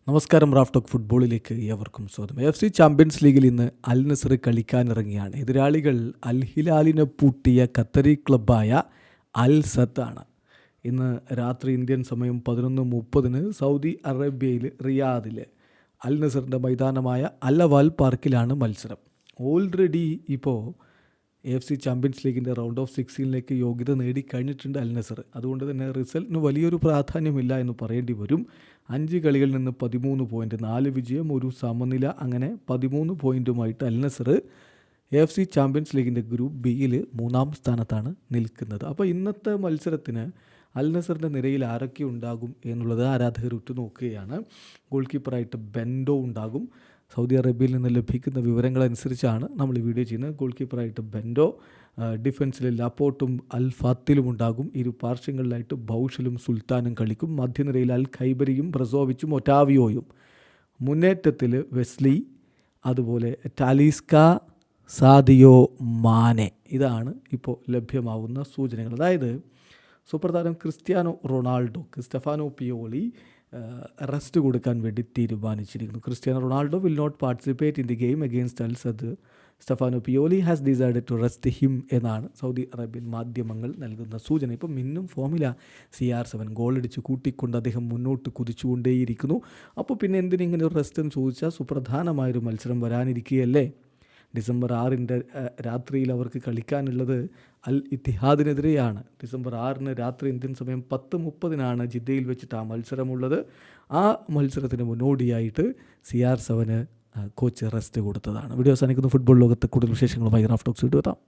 നമസ്കാരം. Raf talk ഫുട്ബോളിലേക്ക് ഏവർക്കും സ്വാഗതം. FC ചാമ്പ്യൻസ് ലീഗിൽ ഇന്ന് അൽ നസർ കളിക്കാനിറങ്ങിയാണ്. എതിരാളികൾ അൽ ഹിലാലിനെ പൂട്ടിയ ഖത്തറി ക്ലബ്ബായ അൽ സദ് ആണ്. ഇന്ന് രാത്രി ഇന്ത്യൻ സമയം 11:30 സൗദി അറേബ്യയിൽ റിയാദിൽ അൽ നസറിൻ്റെ മൈതാനമായ അൽ അവാൽ പാർക്കിലാണ് മത്സരം. ഓൾറെഡി ഇപ്പോൾ FC ചാമ്പ്യൻസ് ലീഗിൻ്റെ റൗണ്ട് ഓഫ് 16 യോഗ്യത നേടിക്കഴിഞ്ഞിട്ടുണ്ട് അൽ നസർ. അതുകൊണ്ട് തന്നെ റിസൾട്ടിന് വലിയൊരു പ്രാധാന്യമില്ല എന്ന് പറയേണ്ടി വരും. 5 കളികളിൽ നിന്ന് 13 പോയിൻറ്റ്, 4 വിജയം, 1 സമനില, അങ്ങനെ 13 പോയിൻറ്റുമായിട്ട് അൽ നസർ FC ചാമ്പ്യൻസ് ലീഗിൻ്റെ ഗ്രൂപ്പ് ബിയിൽ 3-ാം സ്ഥാനത്താണ് നിൽക്കുന്നത്. അപ്പോൾ ഇന്നത്തെ മത്സരത്തിന് അൽ നസറിൻ്റെ നിരയിൽ ആരൊക്കെ ഉണ്ടാകും എന്നുള്ളത് ആരാധകർ ഉറ്റുനോക്കുകയാണ്. ഗോൾ കീപ്പറായിട്ട് ബെൻഡോ ഉണ്ടാകും. സൗദി അറേബ്യയിൽ നിന്ന് ലഭിക്കുന്ന വിവരങ്ങളനുസരിച്ചാണ് നമ്മൾ ഈ വീഡിയോ ചെയ്യുന്നത്. ഗോൾ കീപ്പറായിട്ട് ബെൻഡോ, ഡിഫൻസിൽ ലാപ്പോർട്ടും അൽ ഫാത്തിലും ഉണ്ടാകും. ഇരു പാർശ്വങ്ങളിലായിട്ട് ബൗഷലും സുൽത്താനും കളിക്കും. മധ്യനിരയിൽ അൽ ഖൈബരിയും ബ്രസോവിച്ചും ഒറ്റാവിയോയും. മുന്നേറ്റത്തിൽ വെസ്ലി, അതുപോലെ ടാലിസ്ക, സാദിയോ മാനെ. ഇതാണ് ഇപ്പോൾ ലഭ്യമാവുന്ന സൂചനകൾ. അതായത് സൂപ്പർ താരം Cristiano Ronaldo, Stefano Pioli rest കൊടുക്കാൻ വേണ്ടി തീരുമാനിച്ചിരിക്കുന്നു. Cristiano Ronaldo will not participate in the game against Al Sadd. Stefano Pioli has decided to rest him എന്നാണ് സൗദി അറേബ്യൻ മാധ്യമങ്ങൾ നൽകുന്ന സൂചന. ഇപ്പം മിന്നും ഫോമില CR7 ഗോളടിച്ച് കൂട്ടിക്കൊണ്ട് അദ്ദേഹം മുന്നോട്ട് കുതിച്ചുകൊണ്ടേയിരിക്കുന്നു. അപ്പോൾ പിന്നെ എന്തിനിങ്ങനെ ഒരു റെസ്റ്റ് എന്ന് ചോദിച്ചാൽ സുപ്രധാനമായൊരു മത്സരം വരാനിരിക്കുകയല്ലേ. ഡിസംബർ 6 രാത്രിയിൽ അവർക്ക് കളിക്കാനുള്ളത് അൽ ഇത്തിഹാദിനെതിരെയാണ്. ഡിസംബർ 6 രാത്രി ഇന്ത്യൻ സമയം 10:30 ജിദ്ദയിൽ വെച്ചിട്ട് ആ മത്സരമുള്ളത്. ആ മത്സരത്തിന് മുന്നോടിയായിട്ട് CR7 കോച്ച് റെസ്റ്റ് കൊടുത്തതാണ്. വീഡിയോ അവസാനിക്കുന്നു. ഫുട്ബോൾ ലോകത്തെ കൂടുതൽ വിശേഷങ്ങളുമായി റാഫ് ടോക്സ് വീഡിയോ എത്താം.